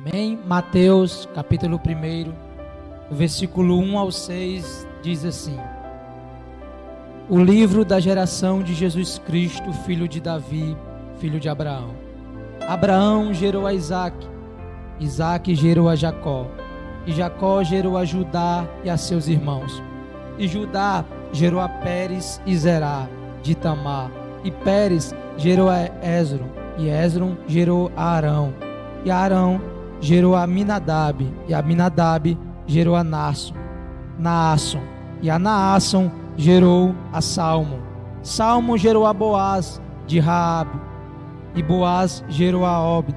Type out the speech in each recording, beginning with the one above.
Amém? Mateus, capítulo 1, versículo 1 ao 6, diz assim: O livro da geração de Jesus Cristo, filho de Davi, filho de Abraão. Abraão gerou a Isaque, Isaque gerou a Jacó, e Jacó gerou a Judá e a seus irmãos. E Judá gerou a Pérez e Zerá, de Tamar, e Pérez gerou a Hezron, e Hezron gerou a Arão, e Arão gerou a Aminadab, e Aminadab gerou a Naasson, e a Naasson gerou a Salmon. Salmon gerou a Boaz, de Raabe, e Boaz gerou a Obed,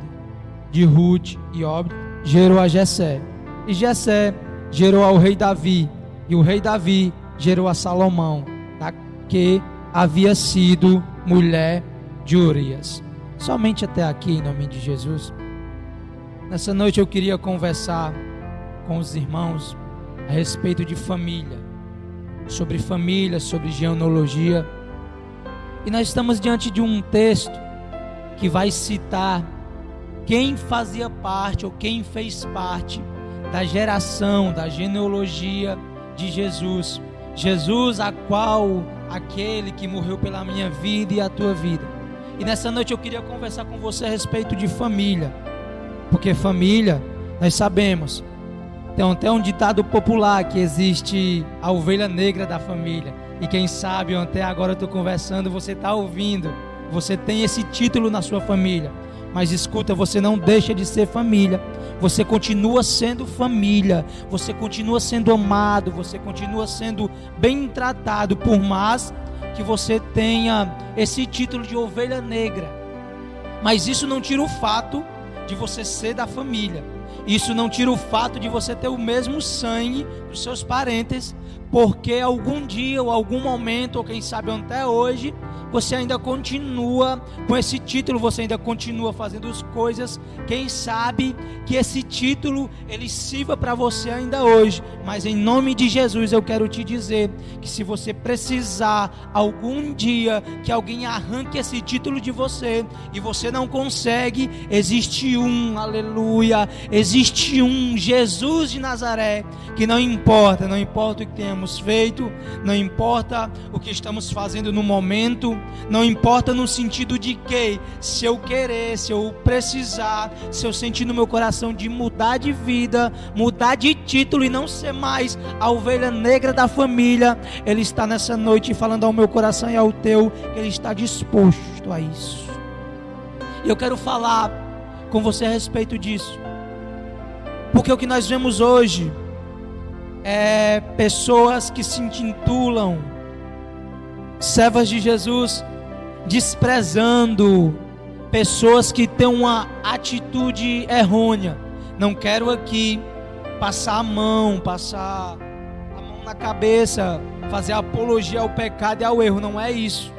de Ruth, e Obed gerou a Jessé, e Jessé gerou ao rei Davi, e o rei Davi gerou a Salomão, da que havia sido mulher de Urias. Somente até aqui, em nome de Jesus. Nessa noite eu queria conversar com os irmãos a respeito de família, sobre genealogia. E nós estamos diante de um texto que vai citar quem fazia parte ou quem fez parte da geração, da genealogia de Jesus. Jesus, aquele que morreu pela minha vida e a tua vida. E nessa noite eu queria conversar com você a respeito de família. Porque família, nós sabemos, tem até um ditado popular que existe a ovelha negra da família. E quem sabe, até agora eu estou conversando, você está ouvindo, você tem esse título na sua família. Mas escuta, você não deixa de ser família. Você continua sendo família. Você continua sendo amado. Você continua sendo bem tratado, por mais que você tenha esse título de ovelha negra. Mas isso não tira o fato de você ser da família. Isso não tira o fato de você ter o mesmo sangue dos seus parentes, porque algum dia ou algum momento, ou quem sabe até hoje, você ainda continua com esse título, você ainda continua fazendo as coisas. Quem sabe que esse título ele sirva para você ainda hoje. Mas em nome de Jesus eu quero te dizer que se você precisar algum dia que alguém arranque esse título de você e você não consegue, existe aleluia, existe Jesus de Nazaré, que não importa o que tenhamos feito, não importa o que estamos fazendo no momento, não importa no sentido de que, se eu querer, se eu precisar, se eu sentir no meu coração de mudar de vida, mudar de título e não ser mais a ovelha negra da família, Ele está nessa noite falando ao meu coração e ao teu, que Ele está disposto a isso. E eu quero falar com você a respeito disso, porque o que nós vemos hoje é pessoas que se intitulam servas de Jesus, desprezando pessoas que têm uma atitude errônea. Não quero aqui passar a mão na cabeça, fazer apologia ao pecado e ao erro, não é isso.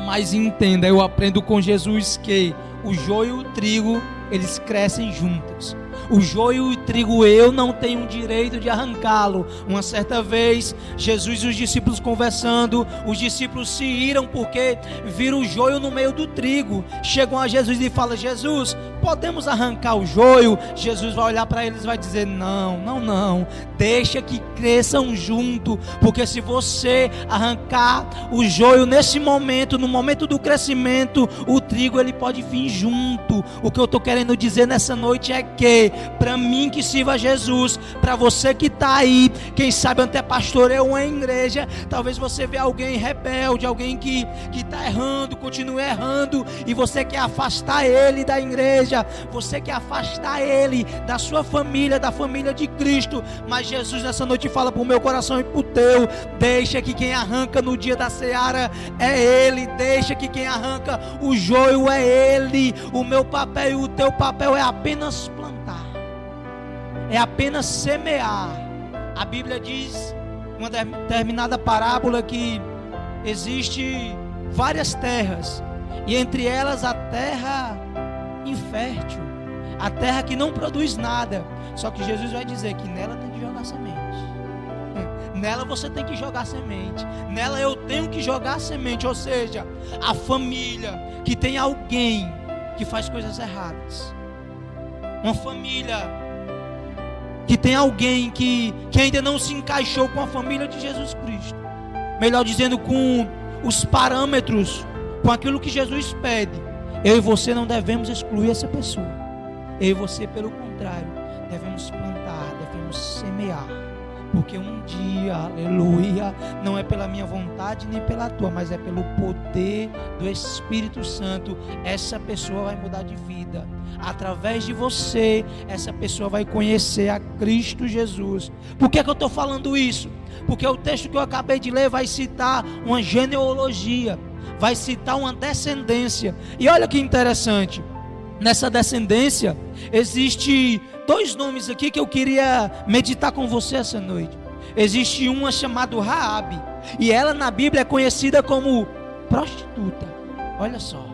Mas entenda, eu aprendo com Jesus que o joio e o trigo, eles crescem juntos. O joio e o trigo eu não tenho direito de arrancá-lo. Uma certa vez, Jesus e os discípulos conversando, os discípulos se iram porque viram o joio no meio do trigo. Chegam a Jesus e falam: Jesus, podemos arrancar o joio? Jesus vai olhar para eles e vai dizer: não, deixa que cresçam junto, porque se você arrancar o joio nesse momento, no momento do crescimento, o trigo ele pode vir junto. O que eu estou querendo dizer nessa noite é que, para mim que sirva Jesus, para você que está aí, quem sabe até pastoreia uma igreja, talvez você vê alguém rebelde, alguém que está errando, continua errando, e você quer afastar ele da igreja, você quer afastar ele da sua família, da família de Cristo. Mas Jesus nessa noite fala para o meu coração e para o teu: deixa que quem arranca no dia da seara é ele, deixa que quem arranca o joio é ele. O meu papel e o teu papel é apenas plantar, é apenas semear. A Bíblia diz, uma determinada parábola, que existe várias terras, e entre elas a terra infértil, a terra que não produz nada. Só que Jesus vai dizer que nela tem que jogar semente. Nela você tem que jogar semente. Nela eu tenho que jogar semente. Ou seja, a família que tem alguém que faz coisas erradas, uma família que tem alguém que ainda não se encaixou com a família de Jesus Cristo, melhor dizendo, com os parâmetros, com aquilo que Jesus pede, eu e você não devemos excluir essa pessoa. Eu e você, pelo contrário, devemos plantar, devemos semear, porque um dia, aleluia, não é pela minha vontade nem pela tua, mas é pelo poder do Espírito Santo, essa pessoa vai mudar de vida. Através de você, essa pessoa vai conhecer a Cristo Jesus. Por que eu estou falando isso? Porque o texto que eu acabei de ler vai citar uma genealogia, vai citar uma descendência. E olha que interessante, nessa descendência existe dois nomes aqui que eu queria meditar com você essa noite. Existe uma chamada Raabe, e ela na Bíblia é conhecida como prostituta. Olha só,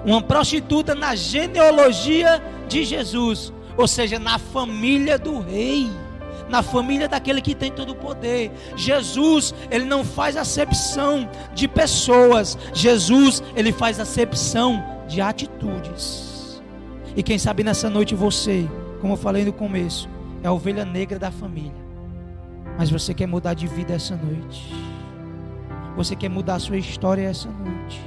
uma prostituta na genealogia de Jesus, ou seja, na família do rei, na família daquele que tem todo o poder. Jesus, ele não faz acepção de pessoas, Jesus, ele faz acepção de atitudes. E quem sabe nessa noite você, como eu falei no começo, é a ovelha negra da família, mas você quer mudar de vida essa noite, você quer mudar a sua história essa noite,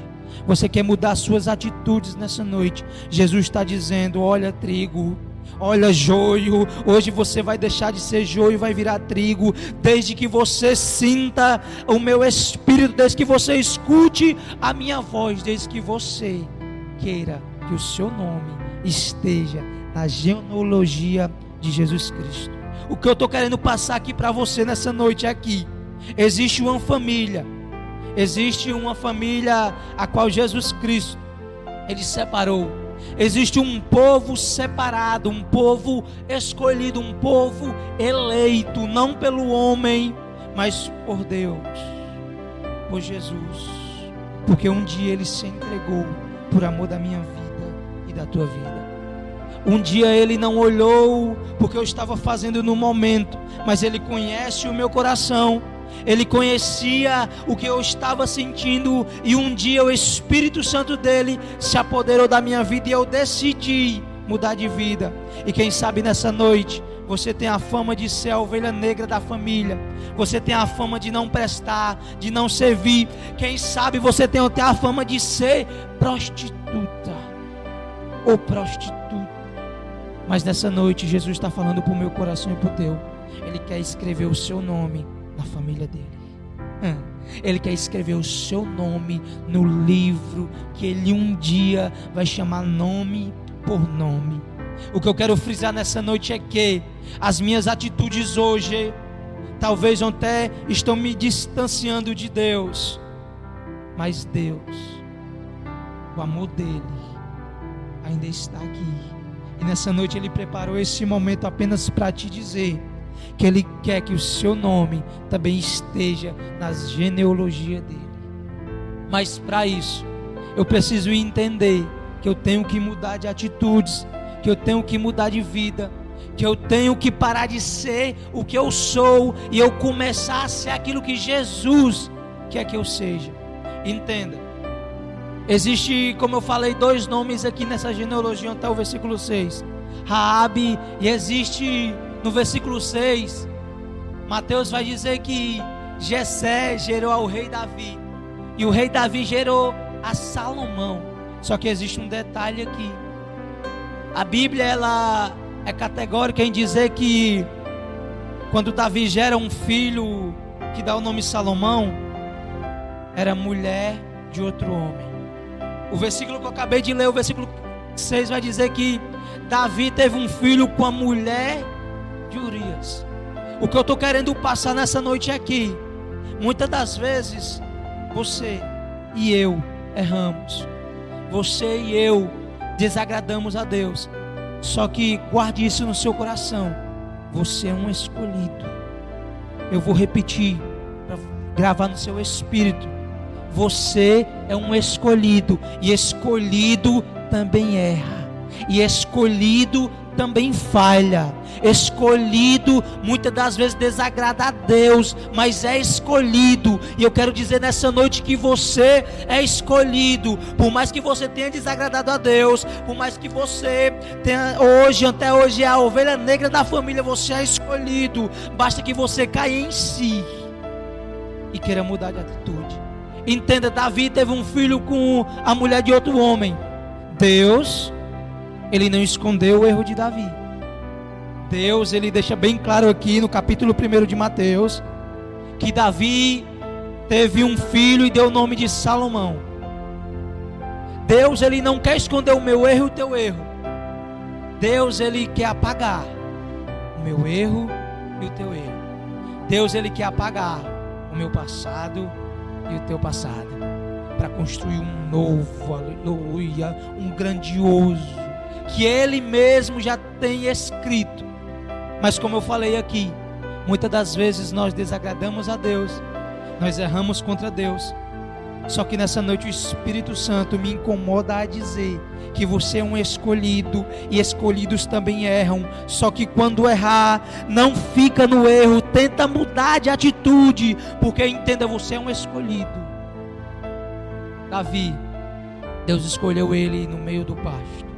você quer mudar as suas atitudes nessa noite. Jesus está dizendo: olha trigo, olha joio, hoje você vai deixar de ser joio e vai virar trigo, desde que você sinta o meu Espírito, desde que você escute a minha voz, desde que você queira que o seu nome esteja na genealogia de Jesus Cristo. O que eu estou querendo passar aqui para você nessa noite é que existe uma família a qual Jesus Cristo, ele separou. Existe um povo separado, um povo escolhido, um povo eleito, não pelo homem, mas por Deus, por Jesus, porque um dia ele se entregou por amor da minha vida e da tua vida. Um dia ele não olhou porque eu estava fazendo no momento, mas ele conhece o meu coração, ele conhecia o que eu estava sentindo, e um dia o Espírito Santo dele se apoderou da minha vida e eu decidi mudar de vida. E quem sabe nessa noite você tem a fama de ser a ovelha negra da família, você tem a fama de não prestar, de não servir. Quem sabe você tem até a fama de ser prostituta ou prostituta. Mas nessa noite Jesus está falando para o meu coração e para o teu. Ele quer escrever o seu nome na família dele. Ele quer escrever o seu nome no livro que ele um dia vai chamar nome por nome. O que eu quero frisar nessa noite é que as minhas atitudes hoje talvez até estão me distanciando de Deus, mas Deus, o amor dele ainda está aqui. E nessa noite ele preparou esse momento apenas para te dizer que ele quer que o seu nome também esteja na genealogia dele. Mas para isso eu preciso entender que eu tenho que mudar de atitudes, que eu tenho que mudar de vida, que eu tenho que parar de ser o que eu sou e eu começar a ser aquilo que Jesus quer que eu seja. Entenda, existe, como eu falei, dois nomes aqui nessa genealogia até o versículo 6, Raabe, e existe no versículo 6, Mateus vai dizer que Jessé gerou ao rei Davi, e o rei Davi gerou a Salomão. Só que existe um detalhe aqui. A Bíblia, ela é categórica em dizer que quando Davi gera um filho que dá o nome Salomão, era mulher de outro homem. O versículo que eu acabei de ler, o versículo 6, vai dizer que Davi teve um filho com a mulher de Urias. O que eu estou querendo passar nessa noite é que muitas das vezes você e eu erramos, você e eu desagradamos a Deus. Só que guarde isso no seu coração: você é um escolhido. Eu vou repetir para gravar no seu espírito: você é um escolhido, e escolhido também erra, e escolhido também falha. Escolhido muitas das vezes desagrada a Deus, mas é escolhido. E eu quero dizer nessa noite que você é escolhido. Por mais que você tenha desagradado a Deus, por mais que você tenha até hoje é a ovelha negra da família, você é escolhido. Basta que você caia em si e queira mudar de atitude. Entenda, Davi teve um filho com a mulher de outro homem. Deus, ele não escondeu o erro de Davi. Deus, ele deixa bem claro aqui no capítulo 1 de Mateus, que Davi teve um filho e deu o nome de Salomão. Deus, ele não quer esconder o meu erro e o teu erro. Deus, ele quer apagar o meu erro e o teu erro. Deus, ele quer apagar o meu passado e o teu passado, para construir um novo, aleluia, um grandioso, que ele mesmo já tem escrito. Mas como eu falei aqui, muitas das vezes nós desagradamos a Deus, nós erramos contra Deus. Só que nessa noite o Espírito Santo me incomoda a dizer que você é um escolhido, e escolhidos também erram. Só que quando errar, não fica no erro, tenta mudar de atitude, porque entenda, você é um escolhido. Davi, Deus escolheu ele no meio do pasto.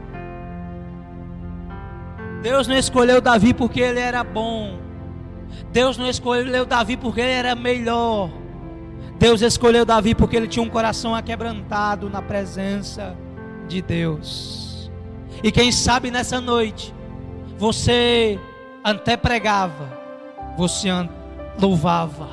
Deus não escolheu Davi porque ele era bom. Deus não escolheu Davi porque ele era melhor. Deus escolheu Davi porque ele tinha um coração aquebrantado na presença de Deus. E quem sabe nessa noite você até pregava, você louvava,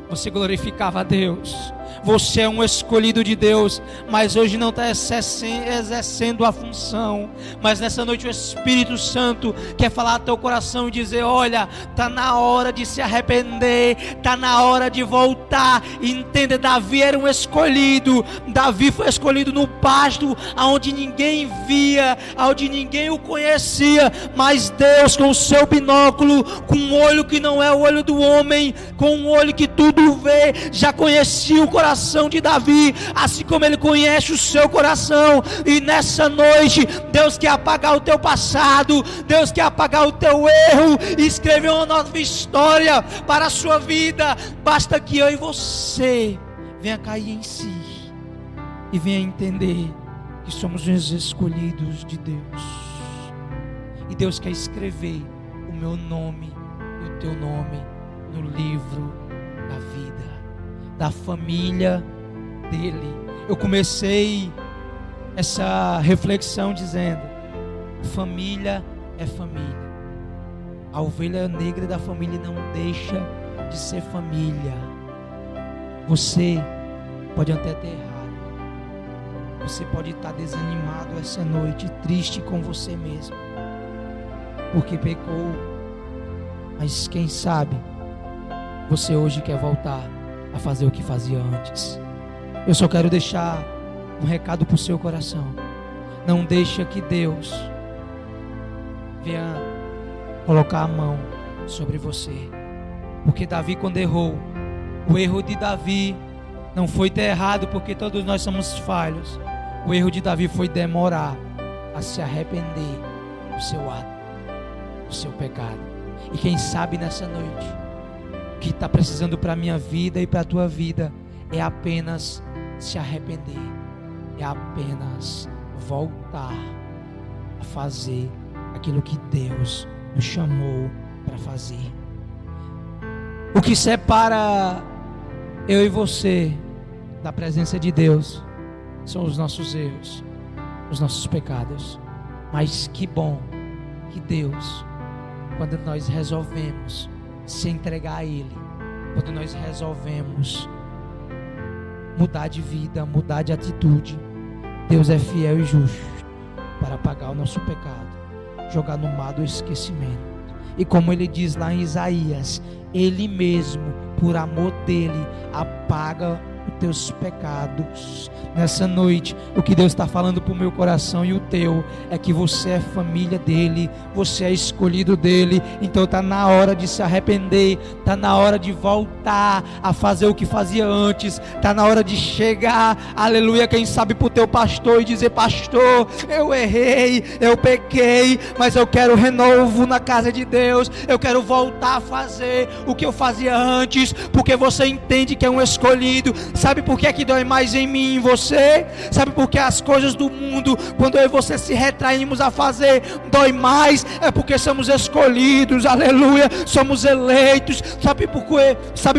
você glorificava a Deus, você é um escolhido de Deus, mas hoje não está exercendo a função. Mas nessa noite o Espírito Santo quer falar ao teu coração e dizer: olha, está na hora de se arrepender, está na hora de voltar. E entenda, Davi era um escolhido. Davi foi escolhido no pasto, onde ninguém via, onde ninguém o conhecia, mas Deus, com o seu binóculo, com um olho que não é o olho do homem, com um olho que tudo vê, já conhecia o coração de Davi, assim como ele conhece o seu coração. E nessa noite Deus quer apagar o teu passado, Deus quer apagar o teu erro e escrever uma nova história para a sua vida. Basta que eu e você venha cair em si e venha entender que somos os escolhidos de Deus, e Deus quer escrever o meu nome e o teu nome no livro da vida, da família dele. Eu comecei essa reflexão dizendo: família é família. A ovelha negra da família não deixa de ser família. Você pode até ter errado, você pode estar desanimado essa noite, triste com você mesmo, porque pecou, mas quem sabe você hoje quer voltar a fazer o que fazia antes. Eu só quero deixar um recado para o seu coração: não deixa que Deus venha colocar a mão sobre você, porque Davi, quando errou, o erro de Davi não foi ter errado, porque todos nós somos falhos. O erro de Davi foi demorar a se arrepender do seu ato, do seu pecado. E quem sabe nessa noite, o que está precisando para a minha vida e para a tua vida é apenas se arrepender, é apenas voltar a fazer aquilo que Deus nos chamou para fazer. O que separa eu e você da presença de Deus são os nossos erros, os nossos pecados. Mas que bom que Deus, quando nós resolvemos se entregar a Ele, quando nós resolvemos mudar de vida, mudar de atitude, Deus é fiel e justo para apagar o nosso pecado, jogar no mar do esquecimento. E como Ele diz lá em Isaías, Ele mesmo, por amor dele, apaga os teus pecados. Nessa noite, o que Deus está falando para o meu coração e o teu é que você é família dele, você é escolhido dele. Então está na hora de se arrepender, está na hora de voltar a fazer o que fazia antes, está na hora de chegar, aleluia, quem sabe para o teu pastor e dizer: pastor, eu errei, eu pequei, mas eu quero renovo na casa de Deus, eu quero voltar a fazer o que eu fazia antes, porque você entende que é um escolhido. Sabe por que é que dói mais em mim e em você? Sabe por que as coisas do mundo, quando eu e você se retraímos a fazer, dói mais? É porque somos escolhidos, aleluia, somos eleitos. Sabe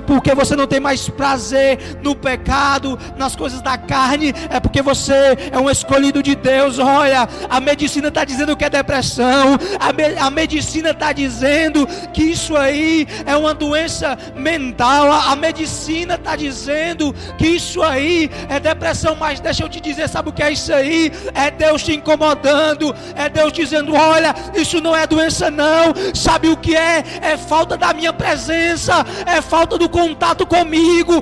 por que você não tem mais prazer no pecado, nas coisas da carne? É porque você é um escolhido de Deus. Olha, a medicina está dizendo que é depressão, a medicina está dizendo que isso aí é uma doença mental, a medicina está dizendo que isso aí é depressão. Mas deixa eu te dizer, sabe o que é isso aí? É Deus te incomodando, é Deus dizendo: olha, isso não é doença não. Sabe o que é? É falta da minha presença, é falta do contato comigo.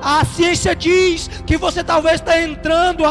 A ciência diz que você talvez está entrando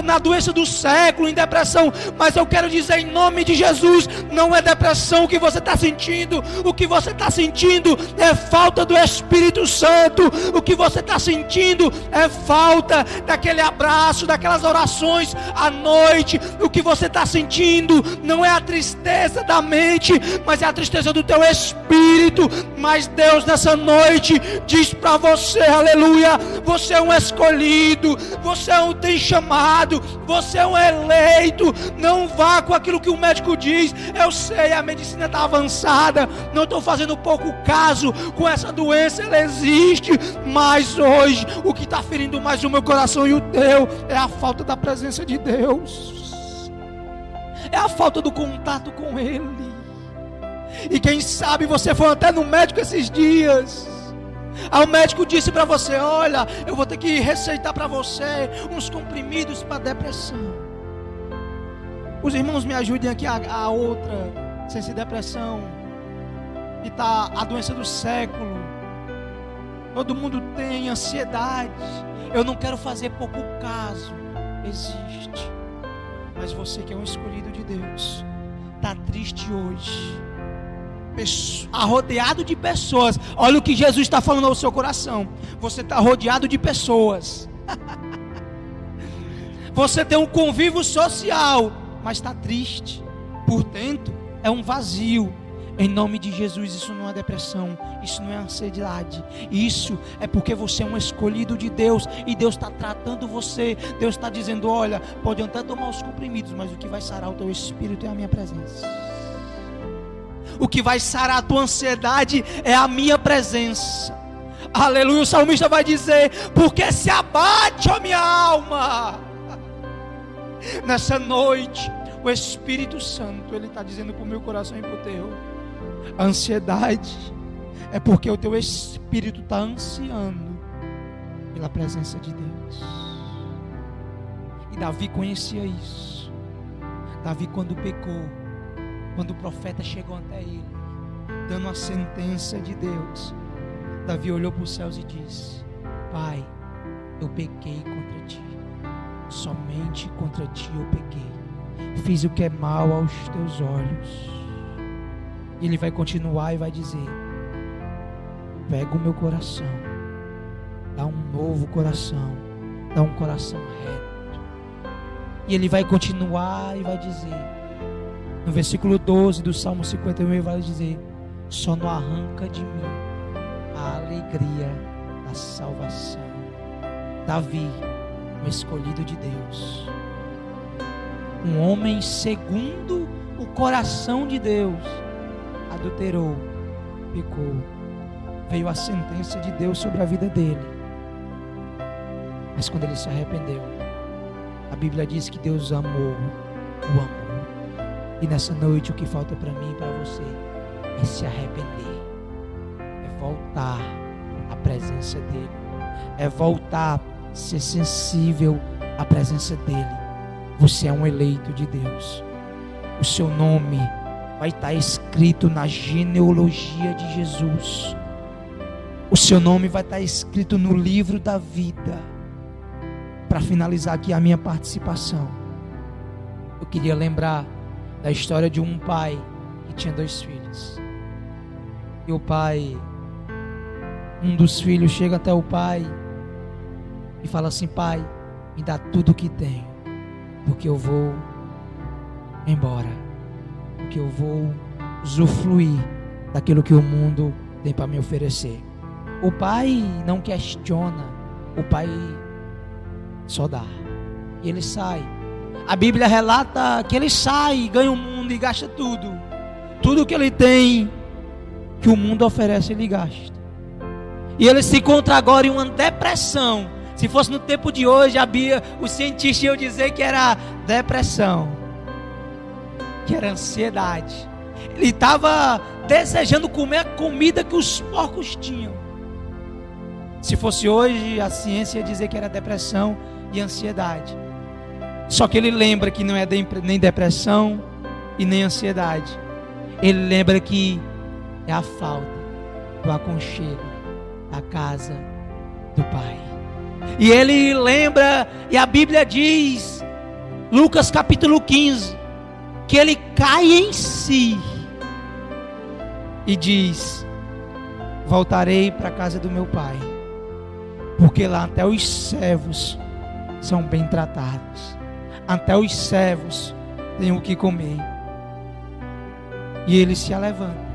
na doença do século, em depressão, mas eu quero dizer em nome de Jesus, não é depressão o que você está sentindo. O que você está sentindo é falta do Espírito Santo. O que você está sentindo é falta daquele abraço, daquelas orações à noite. O que você está sentindo não é a tristeza da mente, mas é a tristeza do teu espírito. Mas Deus nessa noite diz para você, aleluia, você é um escolhido, você é um tem chamado, você é um eleito. Não vá com aquilo que o médico diz. Eu sei, a medicina está avançada, não estou fazendo pouco caso com essa doença, ela existe, mas hoje o que está ferindo mais o meu coração e o teu é a falta da presença de Deus, é a falta do contato com Ele. E quem sabe você foi até no médico esses dias, aí o médico disse para você: olha, eu vou ter que receitar para você uns comprimidos para depressão. Os irmãos me ajudem aqui, a outra, sem ser depressão, que está a doença do século. Todo mundo tem ansiedade. Eu não quero fazer pouco caso. Existe. Mas você que é um escolhido de Deus, está triste hoje, rodeado de pessoas. Olha o que Jesus está falando ao seu coração. Você está rodeado de pessoas. Você tem um convívio social, mas está triste. Por dentro é um vazio. Em nome de Jesus, isso não é depressão, isso não é ansiedade, isso é porque você é um escolhido de Deus, e Deus está tratando você. Deus está dizendo: olha, pode até tomar os comprimidos, mas o que vai sarar o teu espírito é a minha presença. O que vai sarar a tua ansiedade é a minha presença. Aleluia, o salmista vai dizer: porque se abate a minha alma. Nessa noite, o Espírito Santo, Ele está dizendo para o meu coração e para o teu: a ansiedade é porque o teu espírito está ansiando pela presença de Deus. E Davi conhecia isso. Davi, quando pecou, quando o profeta chegou até ele, dando a sentença de Deus, Davi olhou para os céus e disse: Pai, eu pequei contra ti, somente contra ti eu pequei, fiz o que é mal aos teus olhos. E ele vai continuar e vai dizer: pega o meu coração, dá um novo coração, dá um coração reto. E ele vai continuar e vai dizer, no versículo 12 do Salmo 51, ele vai dizer: só não arranca de mim a alegria da salvação. Davi, um escolhido de Deus, um homem segundo o coração de Deus, adulterou, pecou, veio a sentença de Deus sobre a vida dele. Mas quando ele se arrependeu, a Bíblia diz que Deus amou, o amou. E nessa noite o que falta para mim e para você é se arrepender, é voltar à presença dele, é voltar a ser sensível à presença dele. Você é um eleito de Deus, o seu nome vai estar escrito na genealogia de Jesus. o seu nome vai estar escrito no livro da vida. Para finalizar aqui a minha participação, eu queria lembrar da história de um pai que tinha 2 filhos. E o pai, um dos filhos chega até o pai e fala assim: pai, me dá tudo que tenho, porque eu vou embora, porque eu vou usufruir daquilo que o mundo tem para me oferecer. O pai não questiona, o pai só dá. E ele sai. A Bíblia relata que ele sai, ganha o mundo e gasta tudo. Tudo que ele tem, que o mundo oferece, ele gasta. E ele se encontra agora em uma depressão. Se fosse no tempo de hoje, os cientistas iam dizer que era depressão, que era ansiedade. Ele estava desejando comer a comida que os porcos tinham. Se fosse hoje, a ciência ia dizer que era depressão e ansiedade. Só que ele lembra que não é nem depressão e nem ansiedade. Ele lembra que é a falta do aconchego da casa do Pai. E ele lembra, e a Bíblia diz, Lucas capítulo 15, que ele cai em si e diz: voltarei para a casa do meu pai, porque lá até os servos são bem tratados, até os servos têm o que comer. E ele se levanta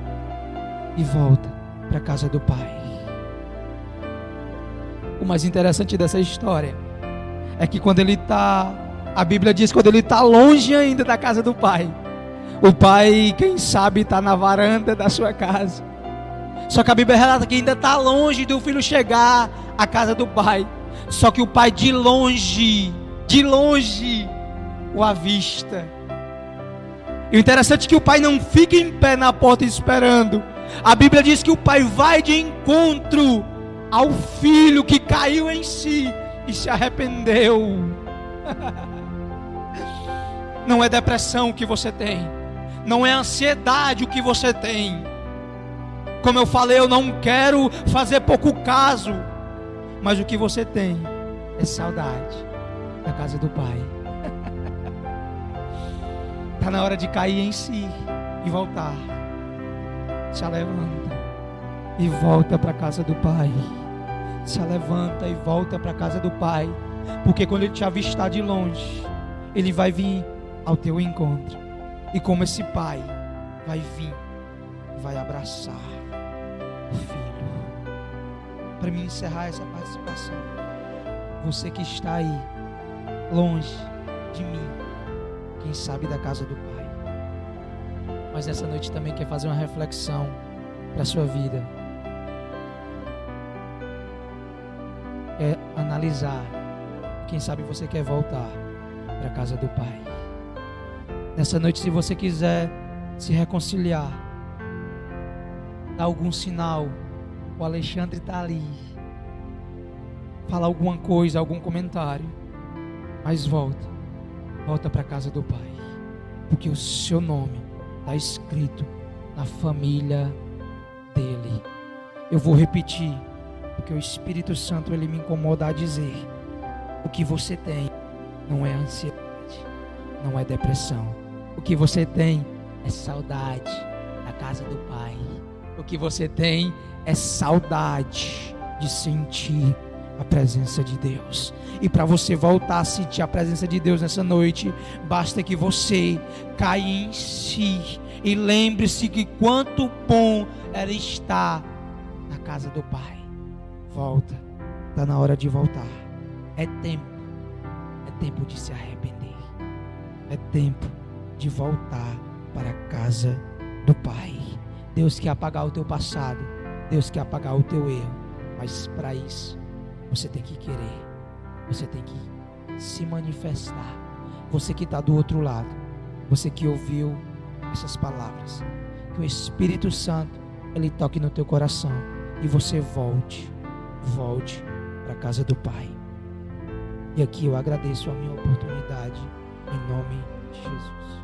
e volta para a casa do pai. O mais interessante dessa história é que quando ele está, a Bíblia diz, quando ele está longe ainda da casa do pai, o pai, quem sabe, está na varanda da sua casa. Só que a Bíblia relata que ainda está longe do filho chegar à casa do pai. Só que o pai de longe o avista. E o interessante é que o pai não fica em pé na porta esperando. A Bíblia diz que o pai vai de encontro ao filho que caiu em si e se arrependeu. Não é depressão o que você tem, não é ansiedade o que você tem. Como eu falei, eu não quero fazer pouco caso, mas o que você tem é saudade da casa do pai. Está na hora de cair em si e voltar. Se levanta e volta para a casa do pai. Se levanta e volta para a casa do pai, porque quando ele te avistar de longe, ele vai vir ao teu encontro. E como esse pai vai vir, vai abraçar o filho. Para mim encerrar essa participação, você que está aí longe de mim, quem sabe da casa do pai, mas nessa noite também quer fazer uma reflexão para a sua vida, quer analisar, quem sabe você quer voltar para a casa do pai. Nessa noite, se você quiser se reconciliar, dar algum sinal, o Alexandre está ali, falar alguma coisa, algum comentário, mas volta para a casa do pai, porque o seu nome está escrito na família dele. Eu vou repetir, porque o Espírito Santo ele me incomoda a dizer: o que você tem não é ansiedade, não é depressão. O que você tem é saudade da casa do pai. O que você tem é saudade de sentir a presença de Deus. E para você voltar a sentir a presença de Deus nessa noite, basta que você caia em si e lembre-se que quanto bom era estar na casa do pai. Volta, está na hora de voltar. É tempo de se arrepender, é tempo de voltar para a casa do pai. Deus quer apagar o teu passado, Deus quer apagar o teu erro, mas para isso você tem que querer, você tem que se manifestar. Você que está do outro lado, você que ouviu essas palavras, que o Espírito Santo ele toque no teu coração e você volte para a casa do pai. E aqui eu agradeço a minha oportunidade em nome de Jesus.